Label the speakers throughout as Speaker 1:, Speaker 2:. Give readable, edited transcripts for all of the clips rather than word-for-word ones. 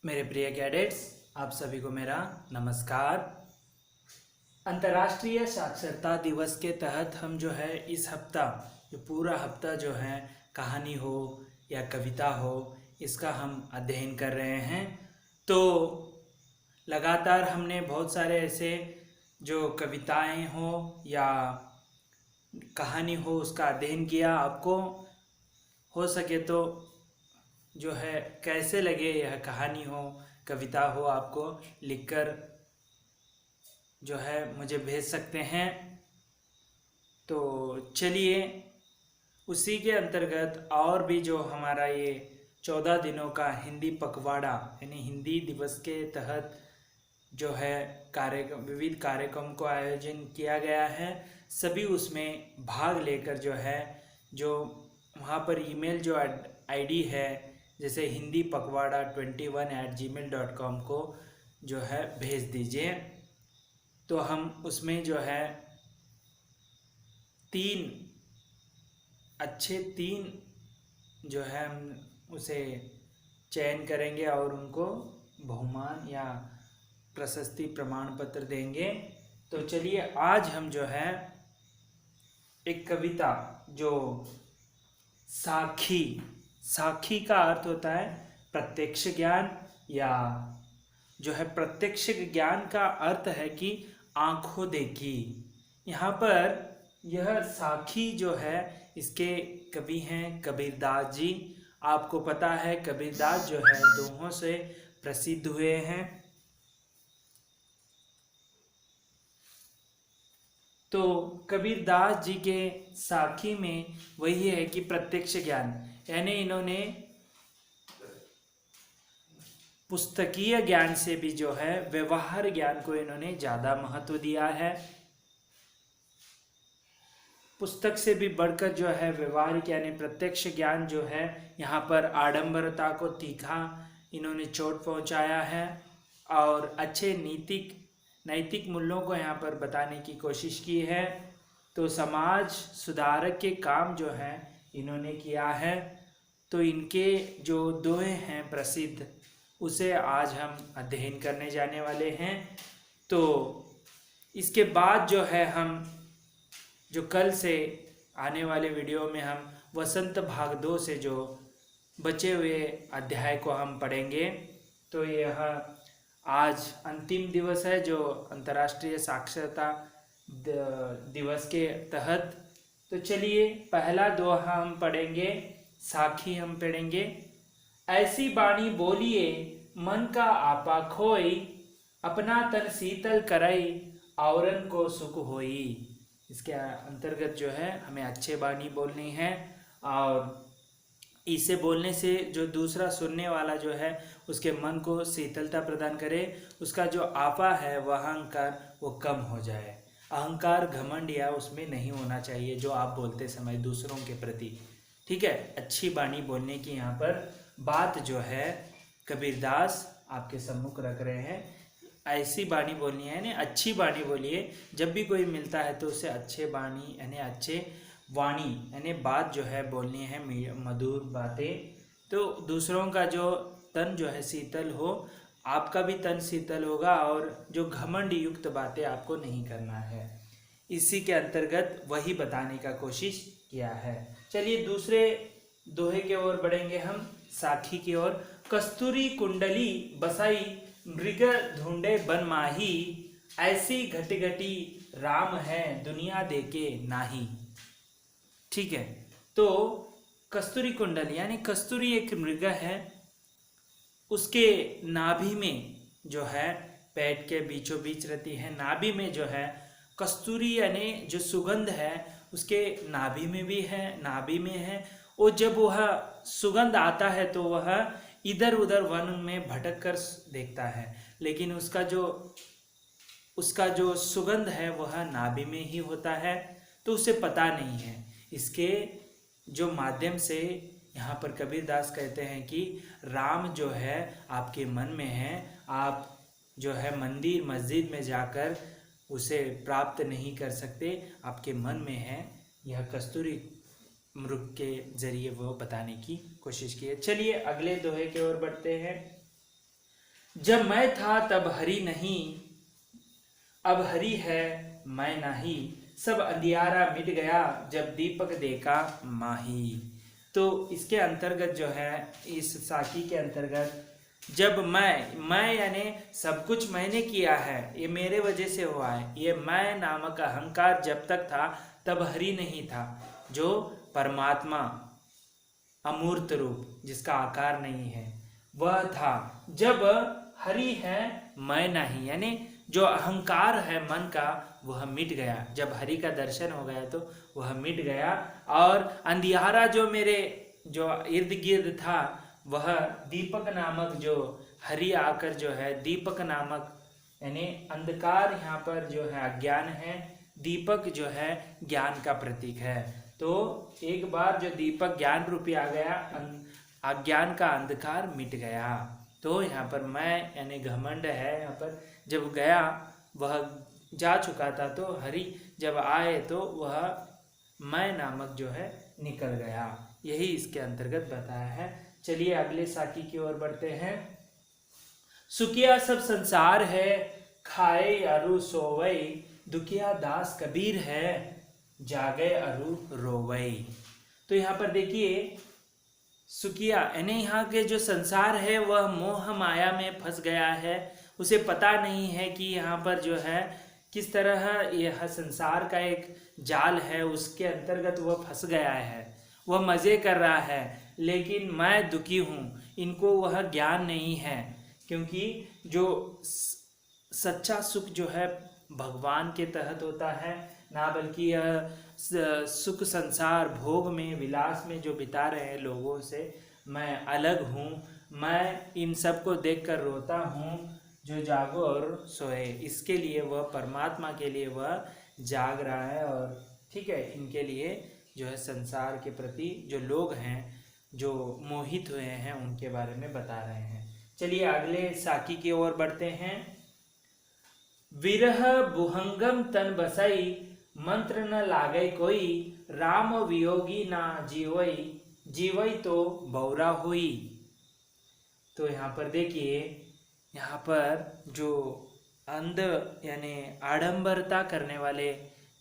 Speaker 1: मेरे प्रिय कैडेट्स, आप सभी को मेरा नमस्कार। अंतर्राष्ट्रीय साक्षरता दिवस के तहत हम जो है इस हफ्ता जो पूरा हफ्ता जो है कहानी हो या कविता हो, इसका हम अध्ययन कर रहे हैं। तो लगातार हमने बहुत सारे ऐसे जो कविताएं हो या कहानी हो उसका अध्ययन किया। आपको हो सके तो जो है कैसे लगे यह कहानी हो कविता हो, आपको लिखकर जो है मुझे भेज सकते हैं। तो चलिए उसी के अंतर्गत और भी जो हमारा ये 14 दिनों का हिंदी पखवाड़ा यानी हिंदी दिवस के तहत जो है विविध कार्यक्रम को आयोजन किया गया है। सभी उसमें भाग लेकर जो है जो वहाँ पर ईमेल जो आईडी है जैसे हिंदी पखवाड़ा 21@gmail.com को जो है भेज दीजिए। तो हम उसमें जो है तीन जो है हम उसे चयन करेंगे और उनको बहुमान या प्रशस्ति प्रमाण पत्र देंगे। तो चलिए आज हम जो है एक कविता जो साखी का अर्थ होता है प्रत्यक्ष ज्ञान, या जो है प्रत्यक्ष ज्ञान का अर्थ है कि आंखों देखी। यहाँ पर यह साखी जो है इसके कवि हैं कबीरदास जी। आपको पता है कबीरदास जो है दोहों से प्रसिद्ध हुए हैं। तो कबीरदास जी के साखी में वही है कि प्रत्यक्ष ज्ञान, यानी इन्होंने पुस्तकीय ज्ञान से भी जो है व्यवहार ज्ञान को इन्होंने ज़्यादा महत्व दिया है। पुस्तक से भी बढ़कर जो है व्यवहारिक यानी प्रत्यक्ष ज्ञान जो है यहाँ पर आडंबरता को तीखा इन्होंने चोट पहुँचाया है और अच्छे नैतिक मूल्यों को यहाँ पर बताने की कोशिश की है। तो समाज सुधारक के काम जो है इन्होंने किया है। तो इनके जो दोहे हैं प्रसिद्ध, उसे आज हम अध्ययन करने जाने वाले हैं। तो इसके बाद जो है हम जो कल से आने वाले वीडियो में हम वसंत भाग 2 से जो बचे हुए अध्याय को हम पढ़ेंगे। तो यह आज अंतिम दिवस है जो अंतर्राष्ट्रीय साक्षरता दिवस के तहत। तो चलिए पहला दोहा हम पढ़ेंगे, साखी हम पढ़ेंगे। ऐसी बाणी बोलिए मन का आपा खोई, अपना तन शीतल करई औरन को सुख होई। इसके अंतर्गत जो है हमें अच्छे बाणी बोलनी है और इसे बोलने से जो दूसरा सुनने वाला जो है उसके मन को शीतलता प्रदान करे, उसका जो आपा है वह अहंकार वो कम हो जाए। अहंकार घमंड या उसमें नहीं होना चाहिए जो आप बोलते समय दूसरों के प्रति। ठीक है, अच्छी बाणी बोलने की यहाँ पर बात जो है कबीरदास आपके सम्मुख रख रहे हैं। ऐसी बाणी बोलनी है यानी अच्छी बाणी बोलिए। जब भी कोई मिलता है तो उसे अच्छे बाणी यानी अच्छे वाणी यानी बात जो है बोलनी है, मधुर बातें। तो दूसरों का जो तन जो है शीतल हो, आपका भी तन शीतल होगा और जो घमंड युक्त बातें आपको नहीं करना है। इसी के अंतर्गत वही बताने का कोशिश किया है। चलिए दूसरे दोहे की ओर बढ़ेंगे हम, साखी की ओर। कस्तूरी कुंडली बसाई मृग ढूंढे बन माही, ऐसी घटी राम है दुनिया देके नाही। ठीक है, तो कस्तूरी कुंडली यानी कस्तूरी एक मृग है, उसके नाभि में जो है पेट के बीचों बीच रहती है। नाभि में जो है कस्तूरी यानी जो सुगंध है उसके नाभि में भी है, नाभि में है। और जब वह सुगंध आता है तो वह इधर उधर वन में भटक कर देखता है, लेकिन उसका जो सुगंध है वह नाभि में ही होता है, तो उसे पता नहीं है। इसके जो माध्यम से यहाँ पर कबीरदास कहते हैं कि राम जो है आपके मन में है, आप जो है मंदिर मस्जिद में जाकर उसे प्राप्त नहीं कर सकते, आपके मन में है। यह कस्तूरी मृग के जरिए वो बताने की कोशिश की है। चलिए अगले दोहे की ओर बढ़ते हैं। जब मैं था तब हरि नहीं, अब हरि है मैं नहीं, सब अंधियारा मिट गया जब दीपक देखा माही। तो इसके अंतर्गत जो है, इस साखी के अंतर्गत, जब मैं यानी सब कुछ मैंने किया है, ये मेरे वजह से हुआ है, ये मैं नामक अहंकार जब तक था तब हरि नहीं था, जो परमात्मा अमूर्त रूप जिसका आकार नहीं है वह था। जब हरि है मैं नहीं, यानी जो अहंकार है मन का वह मिट गया, जब हरि का दर्शन हो गया तो वह मिट गया। और अंधियारा जो मेरे जो इर्द गिर्द था, वह दीपक नामक, जो हरि आकर जो है दीपक नामक, यानी अंधकार यहाँ पर जो है अज्ञान है, दीपक जो है ज्ञान का प्रतीक है। तो एक बार जो दीपक ज्ञान रूपी आ गया, अज्ञान का अंधकार मिट गया। तो यहाँ पर मैं यानी घमंड है, यहाँ पर जब गया वह जा चुका था, तो हरि जब आए तो वह मैं नामक जो है निकल गया। यही इसके अंतर्गत बताया है। चलिए अगले साखी की ओर बढ़ते हैं। सुखिया सब संसार है, खाए अरु सोवई, दुखिया दास कबीर है, जागे अरु रोवई। तो यहाँ पर देखिए सुखिया यानी यहाँ के जो संसार है वह मोह माया में फंस गया है, उसे पता नहीं है कि यहाँ पर जो है किस तरह यह संसार का एक जाल है, उसके अंतर्गत वह फंस गया है। वह मज़े कर रहा है लेकिन मैं दुखी हूँ, इनको वह ज्ञान नहीं है। क्योंकि जो सच्चा सुख जो है भगवान के तहत होता है, ना बल्कि यह सुख संसार भोग में विलास में जो बिता रहे हैं लोगों से मैं अलग हूँ। मैं इन सब को देखकर रोता हूँ, जो जागो और सोए। इसके लिए वह परमात्मा के लिए वह जाग रहा है। और ठीक है, इनके लिए जो है संसार के प्रति जो लोग हैं जो मोहित हुए हैं उनके बारे में बता रहे हैं। चलिए अगले साखी की ओर बढ़ते हैं। विरह बुहंगम तन बसई, मंत्र न लागे कोई, राम वियोगी ना जीवई, जीवई तो बौरा हुई। तो यहाँ पर देखिए, यहाँ पर जो अंध यानी आडंबरता करने वाले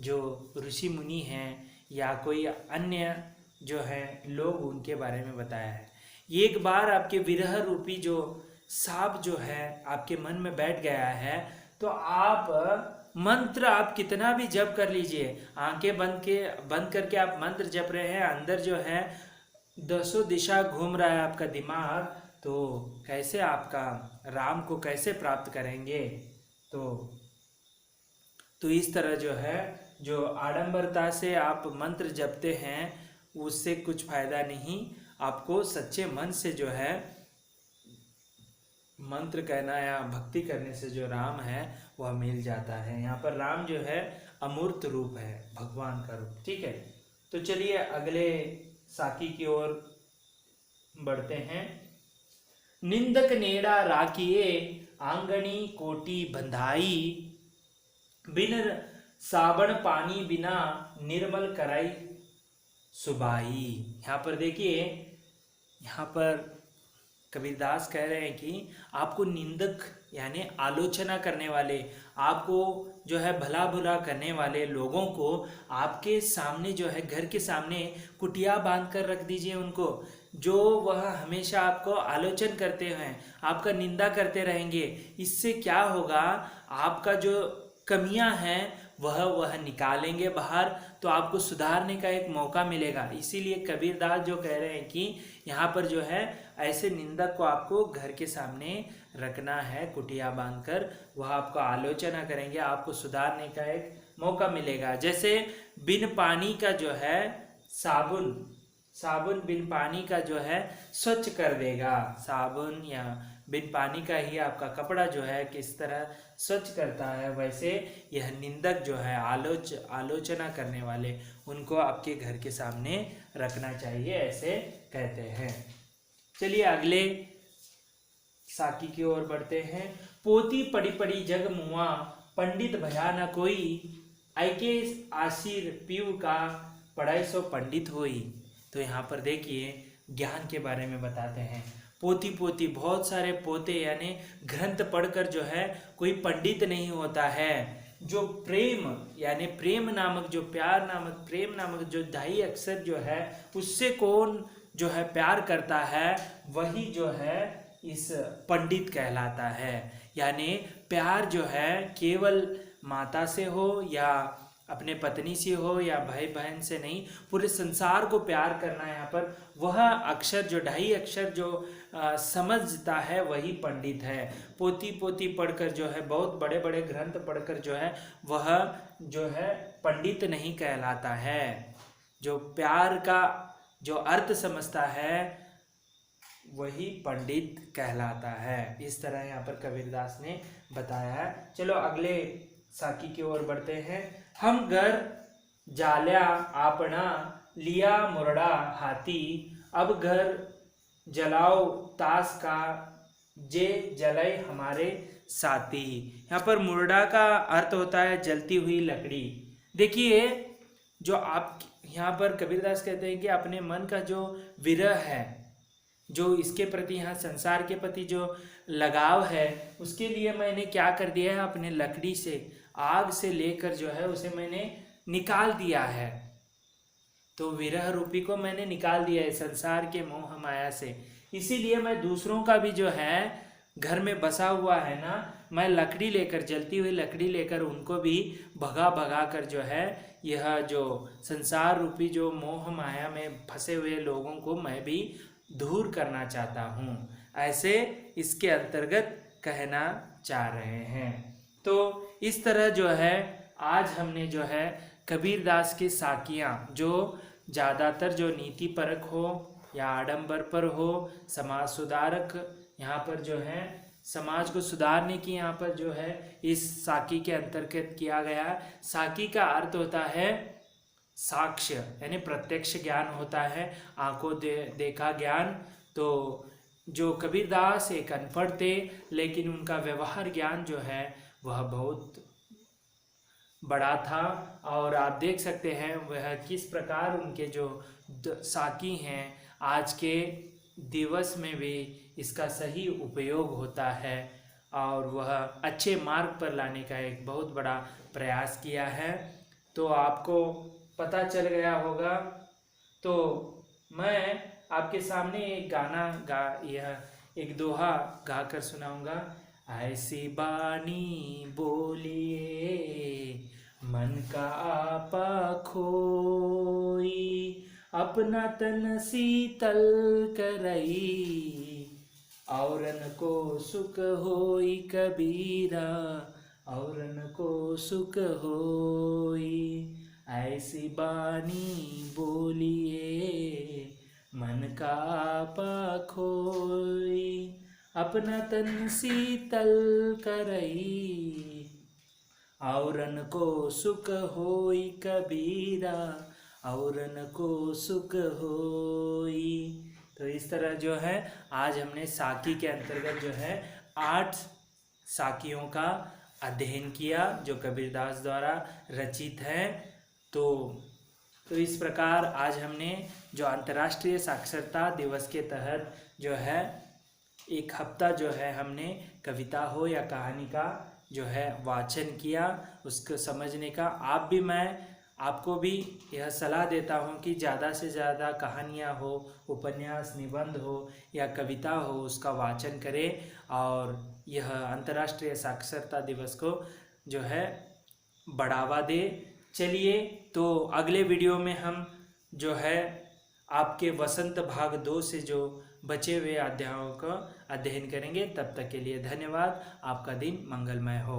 Speaker 1: जो ऋषि मुनि हैं या कोई अन्य जो है लोग, उनके बारे में बताया है। एक बार आपके विरह रूपी जो सांप जो है आपके मन में बैठ गया है, तो आप मंत्र आप कितना भी जप कर लीजिए, आंखें बंद करके आप मंत्र जप रहे हैं, अंदर जो है दसों दिशा घूम रहा है आपका दिमाग, तो कैसे आपका राम को कैसे प्राप्त करेंगे। तो इस तरह जो है जो आडंबरता से आप मंत्र जपते हैं उससे कुछ फायदा नहीं। आपको सच्चे मन से जो है मंत्र कहना या भक्ति करने से जो राम है वह मिल जाता है। यहाँ पर राम जो है अमूर्त रूप है, भगवान का रूप। ठीक है, तो चलिए अगले साखी की ओर बढ़ते हैं। निंदक नेड़ा राखिए, आंगनी कोटी बंधाई, बिन साबण पानी बिना निर्मल कराई सुबाई। यहाँ पर देखिए, यहाँ पर कबीरदास कह रहे हैं कि आपको निंदक यानी आलोचना करने वाले, आपको जो है भला बुरा करने वाले लोगों को आपके सामने जो है घर के सामने कुटिया बांध कर रख दीजिए उनको, जो वह हमेशा आपको आलोचन करते हैं, आपका निंदा करते रहेंगे। इससे क्या होगा, आपका जो कमियां हैं वह निकालेंगे बाहर, तो आपको सुधारने का एक मौका मिलेगा। इसीलिए कबीरदास जो कह रहे हैं कि यहाँ पर जो है ऐसे निंदक को आपको घर के सामने रखना है कुटिया बांधकर, वह आपको आलोचना करेंगे, आपको सुधारने का एक मौका मिलेगा। जैसे बिन पानी का जो है साबुन बिन पानी का जो है स्वच्छ कर देगा, साबुन या बिन पानी का ही आपका कपड़ा जो है किस तरह स्वच्छ करता है, वैसे यह निंदक जो है आलोचना करने वाले, उनको आपके घर के सामने रखना चाहिए, ऐसे कहते हैं। चलिए अगले साखी की ओर बढ़ते हैं। पोती पड़ी पड़ी जग मुआ, पंडित भया न कोई, ऐके आशीर पीव का, पढ़ाई सो पंडित होई। तो यहाँ पर देखिए ज्ञान के बारे में बताते हैं। पोती पोती, बहुत सारे पोते यानी ग्रंथ पढ़कर जो है कोई पंडित नहीं होता है। जो प्रेम यानी प्रेम नामक, जो प्यार नामक, प्रेम नामक जो 2.5 अक्षर जो है उससे कौन जो है प्यार करता है, वही जो है इस पंडित कहलाता है। यानी प्यार जो है केवल माता से हो या अपने पत्नी से हो या भाई बहन से नहीं, पूरे संसार को प्यार करना है यहाँ पर। वह अक्षर जो 2.5 अक्षर जो समझता है वही पंडित है। पोती पोती पढ़कर जो है, बहुत बड़े बड़े ग्रंथ पढ़कर जो है वह जो है पंडित नहीं कहलाता है। जो प्यार का जो अर्थ समझता है वही पंडित कहलाता है। इस तरह यहाँ पर कबीरदास ने बताया है। चलो अगले साकी की ओर बढ़ते हैं। हम घर जाल्या आपना लिया मुरड़ा हाथी, अब घर जलाओ तास का जे जलय हमारे साथी। यहाँ पर मुरड़ा का अर्थ होता है जलती हुई लकड़ी। देखिए, जो आप यहाँ पर कबीरदास कहते हैं कि अपने मन का जो विरह है, जो इसके प्रति, यहाँ संसार के प्रति जो लगाव है, उसके लिए मैंने क्या कर दिया है, अपने लकड़ी से, आग से लेकर जो है उसे मैंने निकाल दिया है। तो विरह रूपी को मैंने निकाल दिया है संसार के मोह माया से। इसीलिए मैं दूसरों का भी जो है घर में बसा हुआ है ना, मैं लकड़ी लेकर, जलती हुई लकड़ी लेकर उनको भी भगा भगा कर जो है यह जो संसार रूपी जो मोह माया में फंसे हुए लोगों को मैं भी दूर करना चाहता हूँ, ऐसे इसके अंतर्गत कहना चाह रहे हैं। तो इस तरह जो है आज हमने जो है कबीरदास की साकियाँ, जो ज़्यादातर जो नीति परक हो या आडंबर पर हो, समाज सुधारक, यहाँ पर जो है समाज को सुधारने की यहाँ पर जो है इस साकी के अंतर्गत किया गया। साकी का अर्थ होता है साक्ष्य, यानी प्रत्यक्ष ज्ञान होता है, आंखों देखा ज्ञान। तो जो कबीरदास एक अनपढ़ थे, लेकिन उनका व्यवहार ज्ञान जो है वह बहुत बड़ा था। और आप देख सकते हैं वह किस प्रकार उनके जो साकी हैं आज के दिवस में भी इसका सही उपयोग होता है, और वह अच्छे मार्ग पर लाने का एक बहुत बड़ा प्रयास किया है। तो आपको पता चल गया होगा। तो मैं आपके सामने एक गाना यह एक दोहा गाकर सुनाऊंगा। ऐसी बानी बोलिए मन का आपा खोई, अपना तन शीतल करई, औरन को सुख होई कबीरा, औरन को सुख होई। ऐसी बानी बोलिए मन का आपा खोई, अपना तन शीतल करई, औरन को सुख होई कबीरा, औरन को सुख होई। तो इस तरह जो है आज हमने साकी के अंतर्गत जो है 8 साकियों का अध्ययन किया जो कबीरदास द्वारा रचित है। तो इस प्रकार आज हमने जो अंतर्राष्ट्रीय साक्षरता दिवस के तहत जो है एक हफ्ता जो है हमने कविता हो या कहानी का जो है वाचन किया, उसको समझने का। मैं आपको भी यह सलाह देता हूँ कि ज़्यादा से ज़्यादा कहानियाँ हो, उपन्यास, निबंध हो या कविता हो, उसका वाचन करें और यह अंतर्राष्ट्रीय साक्षरता दिवस को जो है बढ़ावा दे। चलिए, तो अगले वीडियो में हम जो है आपके वसंत भाग 2 से जो बचे हुए अध्यायों का अध्ययन करेंगे। तब तक के लिए धन्यवाद। आपका दिन मंगलमय हो।